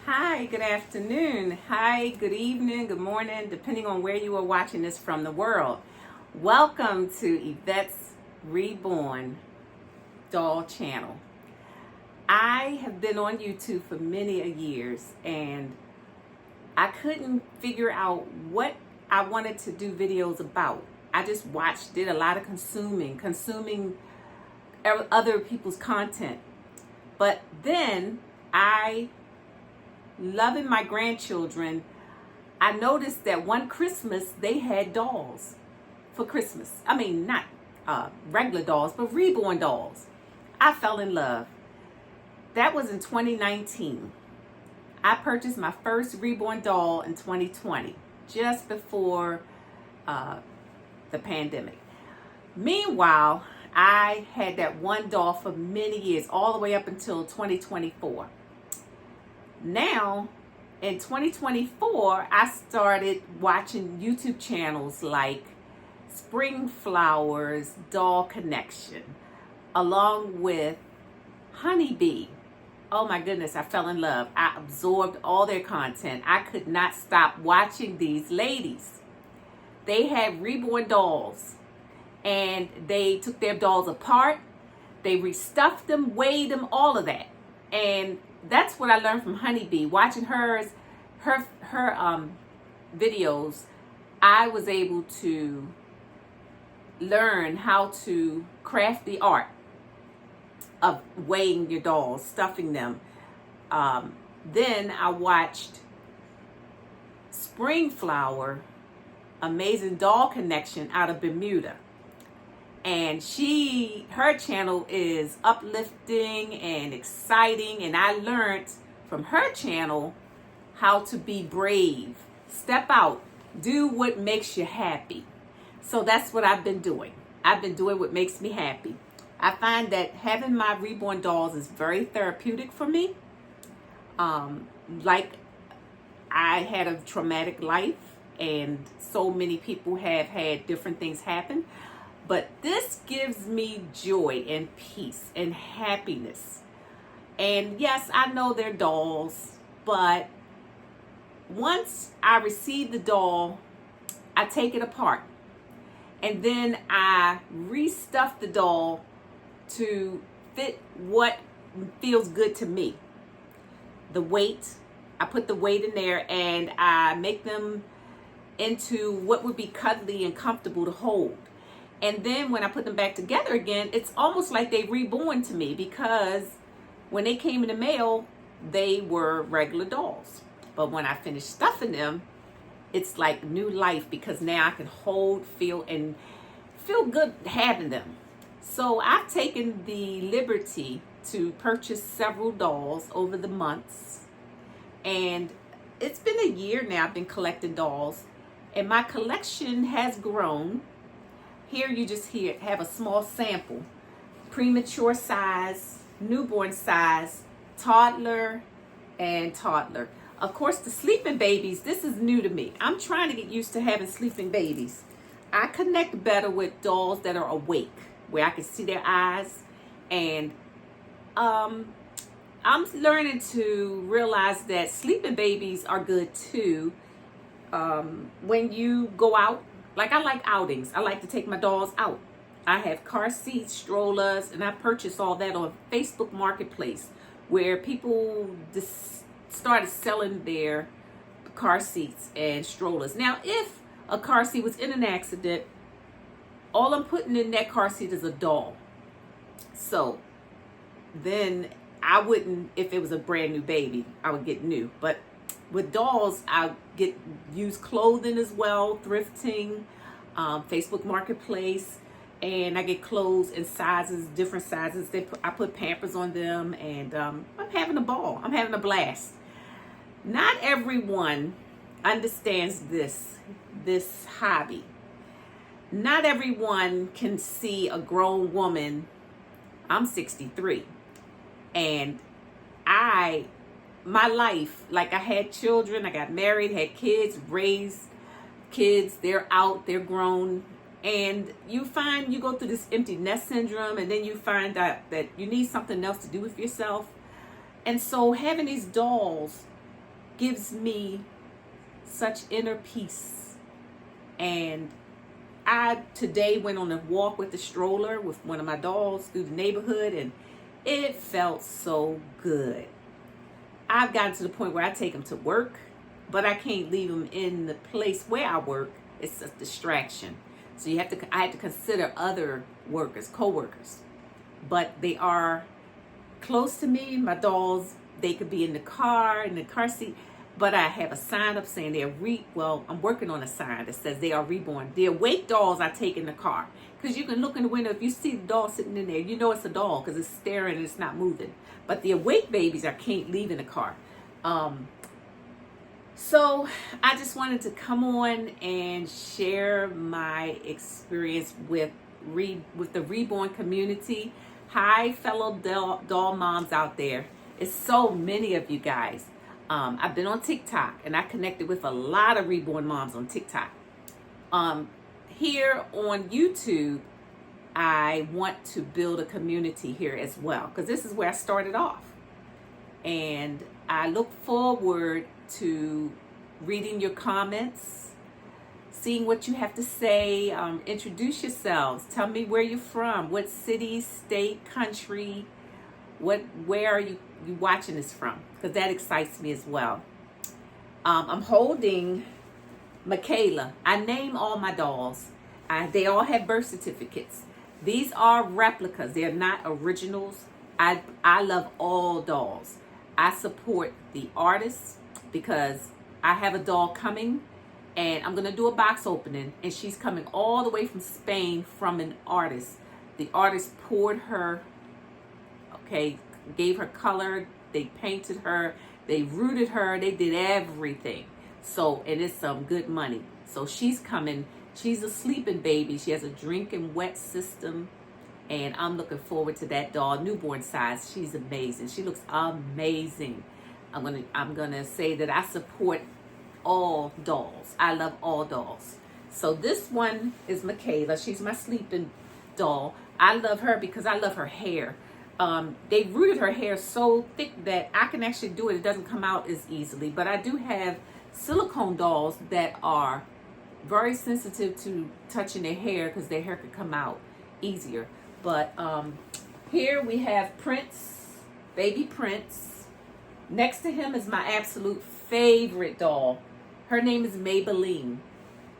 Hi, good afternoon. Hi, good evening, good morning, depending on where you are watching this from the world. Welcome to Yvette's Reborn doll channel. I have been on YouTube for many a years and I couldn't figure out what I wanted to do videos about. I just did a lot of consuming other people's content. But then loving my grandchildren, I noticed that one Christmas they had dolls for Christmas. I mean, not regular dolls, but reborn dolls. I fell in love. That was in 2019. I purchased my first reborn doll in 2020, just before the pandemic. Meanwhile, I had that one doll for many years, all the way up until 2024. Now, in 2024, I started watching YouTube channels like Spring Flowers, Doll Connection, along with Honeybee. Oh my goodness, I fell in love. I absorbed all their content. I could not stop watching these ladies. They had reborn dolls, and they took their dolls apart. They restuffed them, weighed them, all of that. And that's what I learned from Honeybee. Watching her videos, I was able to learn how to craft the art of weighing your dolls, stuffing them. Then I watched Spring Flower, Amazing Doll Connection out of Bermuda. And her channel is uplifting and exciting. And I learned from her channel how to be brave, step out, do what makes you happy. So that's what I've been doing. I've been doing what makes me happy. I find that having my reborn dolls is very therapeutic for me. Like I had a traumatic life, and so many people have had different things happen. But this gives me joy and peace and happiness. And yes, I know they're dolls, but once I receive the doll, I take it apart. And then I restuff the doll to fit what feels good to me. The weight, I put the weight in there, and I make them into what would be cuddly and comfortable to hold. And then when I put them back together again, it's almost like they reborn to me, because when they came in the mail, they were regular dolls. But when I finish stuffing them, it's like new life, because now I can hold, feel good having them. So I've taken the liberty to purchase several dolls over the months. And it's been a year now I've been collecting dolls, and my collection has grown. Here you just have a small sample: premature size, newborn size, toddler, and toddler. Of course, the sleeping babies, this is new to me. I'm trying to get used to having sleeping babies. I connect better with dolls that are awake, where I can see their eyes. And I'm learning to realize that sleeping babies are good too. When you go out, like I like outings. I like to take my dolls out. I have car seats, strollers, and I purchased all that on Facebook Marketplace, where people started selling their car seats and strollers. Now, if a car seat was in an accident, all I'm putting in that car seat is a doll. So then I wouldn't, if it was a brand new baby, I would get new. But with dolls, I get used clothing as well, thrifting, Facebook Marketplace, and I get clothes in sizes, different sizes. I put Pampers on them, and I'm having a ball. I'm having a blast. Not everyone understands this hobby. Not everyone can see a grown woman. I'm 63, and my life, like I had children, I got married, had kids, raised kids, they're out, they're grown, and you go through this empty nest syndrome, and then you find out that you need something else to do with yourself. And so having these dolls gives me such inner peace. And I today went on a walk with the stroller with one of my dolls through the neighborhood, and it felt so good. I've gotten to the point where I take them to work, but I can't leave them in the place where I work. It's a distraction. So I had to consider other workers, co-workers. But they are close to me. My dolls, they could be in the car seat. But I have a sign up saying I'm working on a sign that says they are reborn. The awake dolls I take in the car. Because you can look in the window, if you see the doll sitting in there, you know it's a doll because it's staring and it's not moving. But the awake babies, I can't leave in the car. So I just wanted to come on and share my experience with the Reborn community. Hi, fellow doll moms out there. It's so many of you guys. I've been on TikTok, and I connected with a lot of Reborn moms on TikTok. Here on YouTube, I want to build a community here as well, because this is where I started off. And I look forward to reading your comments, seeing what you have to say. Introduce yourselves. Tell me where you're from, what city, state, country, where are you watching this from, because that excites me as well. I'm holding Michaela. I name all my dolls. They all have birth certificates. These are replicas. They're not originals. I love all dolls. I support the artists because I have a doll coming, and I'm going to do a box opening, and she's coming all the way from Spain from an artist. The artist poured her, gave her color, they painted her, they rooted her, they did everything. So, and it's some good money. So she's coming. She's a sleeping baby. She has a drinking wet system. And I'm looking forward to that doll, newborn size. She's amazing. She looks amazing. I'm gonna say that I support all dolls. I love all dolls. So this one is Michaela. She's my sleeping doll. I love her because I love her hair. They rooted her hair so thick that I can actually do it. It doesn't come out as easily. But I do have silicone dolls that are very sensitive to touching their hair because their hair could come out easier. But here we have Prince, baby Prince. Next to him is my absolute favorite doll. Her name is Maybelline.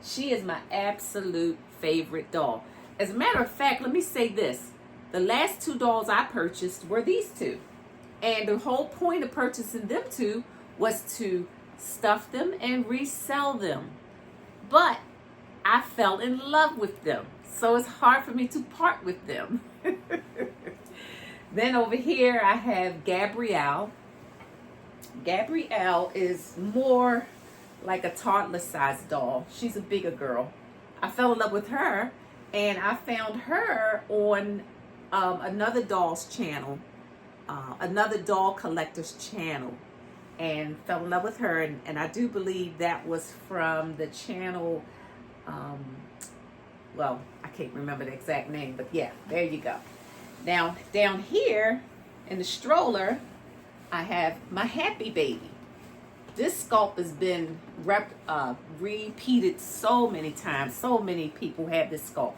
She is my absolute favorite doll. As a matter of fact, let me say this. The last two dolls I purchased were these two. And the whole point of purchasing them two was to stuff them and resell them. But I fell in love with them. So it's hard for me to part with them. Then over here I have Gabrielle. Gabrielle is more like a toddler-sized doll. She's a bigger girl. I fell in love with her, and I found her on another doll's channel, another doll collector's channel, and fell in love with her. And I do believe that was from the channel, well, I can't remember the exact name, but yeah, there you go. Now, down here in the stroller, I have my happy baby. This sculpt has been repeated so many times. So many people have this sculpt.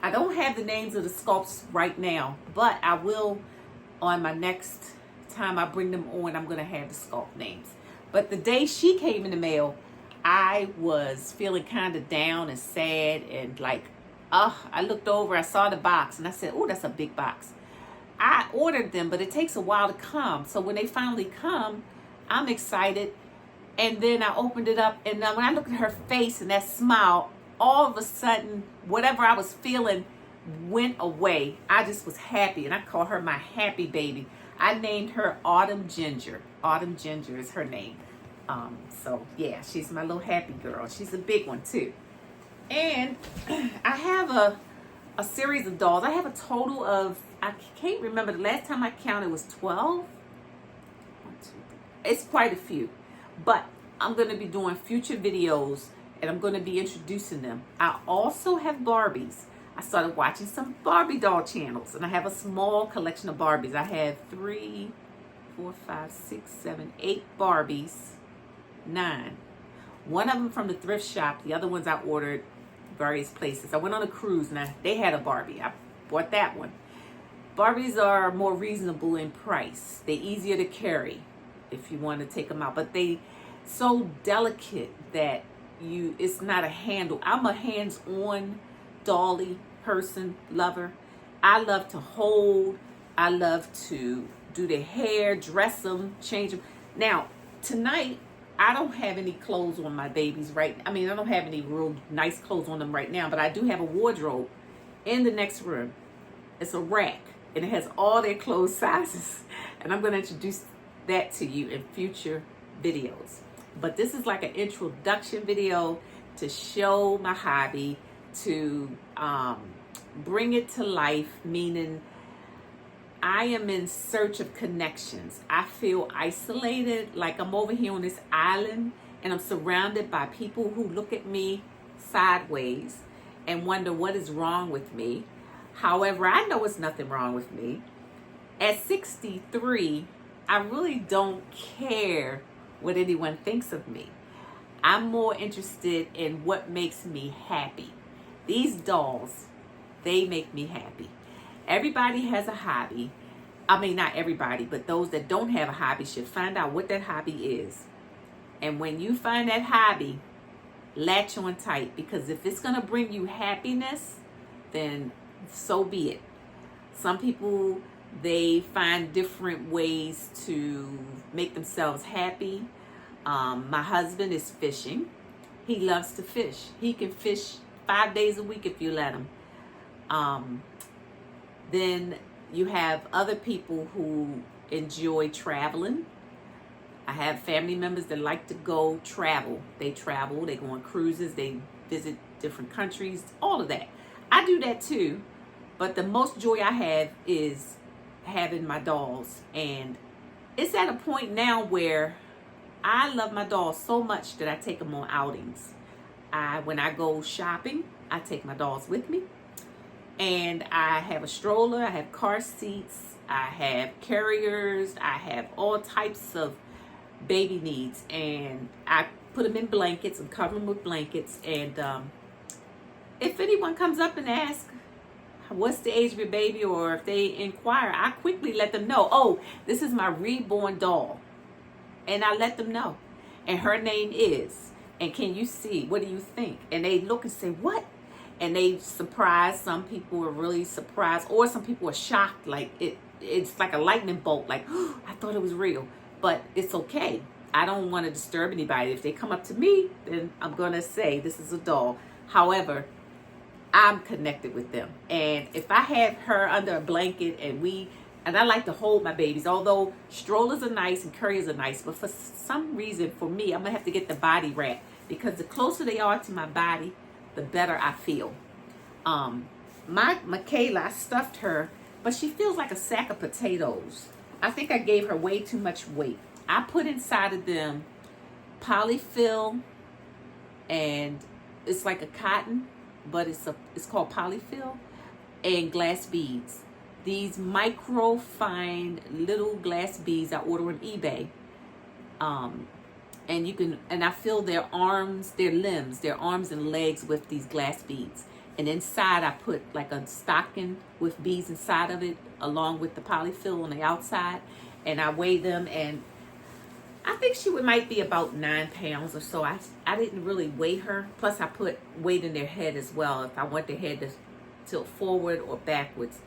I don't have the names of the sculpts right now, but I will on my next time I bring them on. I'm going to have the sculpt names. But the day she came in the mail, I was feeling kind of down and sad and like, I looked over, I saw the box, and I said, oh, that's a big box. I ordered them, but it takes a while to come. So when they finally come, I'm excited. And then I opened it up, and when I looked at her face and that smile, all of a sudden, whatever I was feeling went away. I just was happy, and I call her my happy baby. I named her Autumn Ginger. Autumn Ginger is her name. So yeah, she's my little happy girl. She's a big one too. And I have a series of dolls. I have a total of, I can't remember, the last time I counted was 12. It's quite a few. But I'm going to be doing future videos, and I'm going to be introducing them. I also have Barbies. I started watching some Barbie doll channels, and I have a small collection of Barbies. I have 3, 4, 5, 6, 7, 8 Barbies. 9. One of them from the thrift shop. The other ones I ordered various places. I went on a cruise and they had a Barbie. I bought that one. Barbies are more reasonable in price. They're easier to carry if you want to take them out. But they so delicate that it's not a handle. I'm a hands-on dolly person, lover. I love to hold. I love to do their hair, dress them, change them. Now, tonight, I don't have any clothes on my babies I don't have any real nice clothes on them right now, but I do have a wardrobe in the next room. It's a rack, and it has all their clothes sizes. And I'm going to introduce that to you in future videos. But this is like an introduction video to show my hobby, to bring it to life, meaning I am in search of connections. I feel isolated, like I'm over here on this island and I'm surrounded by people who look at me sideways and wonder what is wrong with me. However, I know it's nothing wrong with me. At 63, I really don't care what anyone thinks of me. I'm more interested in what makes me happy. These dolls, they make me happy. Everybody has a hobby. I mean, not everybody, but those that don't have a hobby should find out what that hobby is. And when you find that hobby, latch on tight, because if it's going to bring you happiness, then so be it. Some people, they find different ways to make themselves happy. My husband is fishing. He loves to fish. He can fish 5 days a week if you let him. Then you have other people who enjoy traveling. I have family members that like to go travel. They travel, they go on cruises, they visit different countries, all of that. I do that too, but the most joy I have is having my dolls. And it's at a point now where I love my dolls so much that I take them on outings. When I go shopping, I take my dolls with me. And I have a stroller, I have car seats, I have carriers, I have all types of baby needs. And I put them in blankets and cover them with blankets. And if anyone comes up and asks, what's the age of your baby? Or if they inquire, I quickly let them know, oh, this is my Reborn doll. And I let them know. And her name is, and can you see, what do you think? And they look and say, what? And they surprised. Some people are really surprised, or some people are shocked, like it's like a lightning bolt, like, oh, I thought it was real. But it's okay. I don't want to disturb anybody. If they come up to me, then I'm going to say this is a doll. However, I'm connected with them. And if I have her under a blanket and I like to hold my babies, although strollers are nice and carriers are nice, but for some reason, for me, I'm going to have to get the body wrap, because the closer they are to my body, the better I feel. My Michaela, I stuffed her, but she feels like a sack of potatoes. I think I gave her way too much weight. I put inside of them polyfill, and it's like a cotton, but it's called polyfill, and glass beads. These micro fine little glass beads I order on eBay. And I fill their arms, their limbs, their arms and legs with these glass beads. And inside I put like a stocking with beads inside of it, along with the polyfill on the outside. And I weigh them, and I think she might be about 9 pounds or so. I didn't really weigh her. Plus I put weight in their head as well. If I want their head to tilt forward or backwards,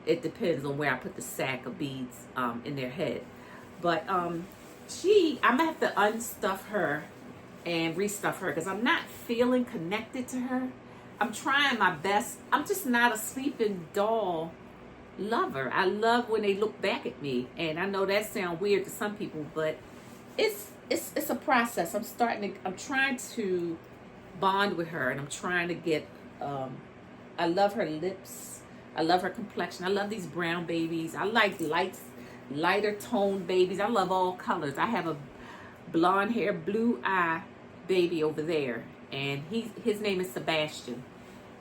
it depends on where I put the sack of beads in their head. But I'm gonna have to unstuff her and restuff her, because I'm not feeling connected to her. I'm trying my best. I'm just not a sleeping doll lover. I love when they look back at me, and I know that sounds weird to some people, but it's a process. I'm trying to bond with her, and I'm trying to get I love her lips. I love her complexion. I love these brown babies. I like lighter toned babies. I love all colors. I have a blonde hair, blue eye baby over there, and his name is Sebastian,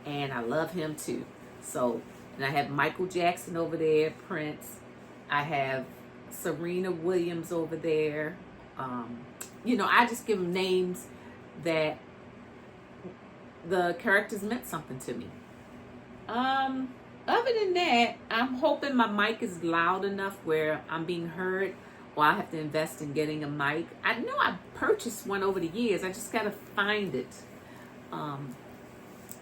and I love him too. So, and I have Michael Jackson over there, Prince. I have Serena Williams over there. I just give them names that the characters meant something to me. Other than that, I'm hoping my mic is loud enough where I'm being heard, or I have to invest in getting a mic. I know I purchased one over the years. I just gotta find it.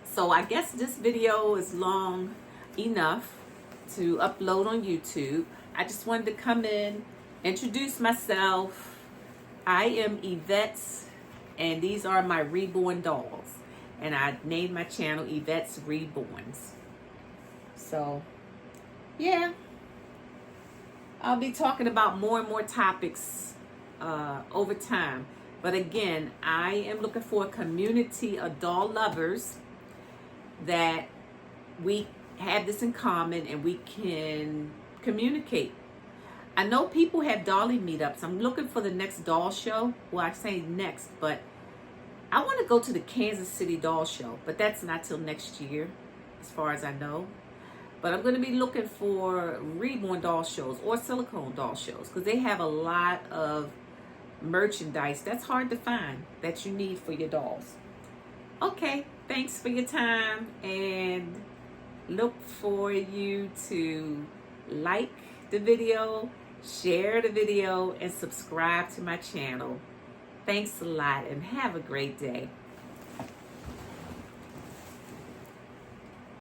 So I guess this video is long enough to upload on YouTube. I just wanted to come in, introduce myself. I am Yvette, and these are my Reborn dolls. And I named my channel Yvette's Reborns. So, yeah. I'll be talking about more and more topics over time. But again, I am looking for a community of doll lovers that we have this in common and we can communicate. I know people have dolly meetups. I'm looking for the next doll show. Well, I say next, but I want to go to the Kansas City doll show, but that's not till next year, as far as I know. But I'm going to be looking for Reborn doll shows or silicone doll shows, because they have a lot of merchandise that's hard to find that you need for your dolls. Okay, thanks for your time, and look for you to like the video, share the video, and subscribe to my channel. Thanks a lot, and have a great day.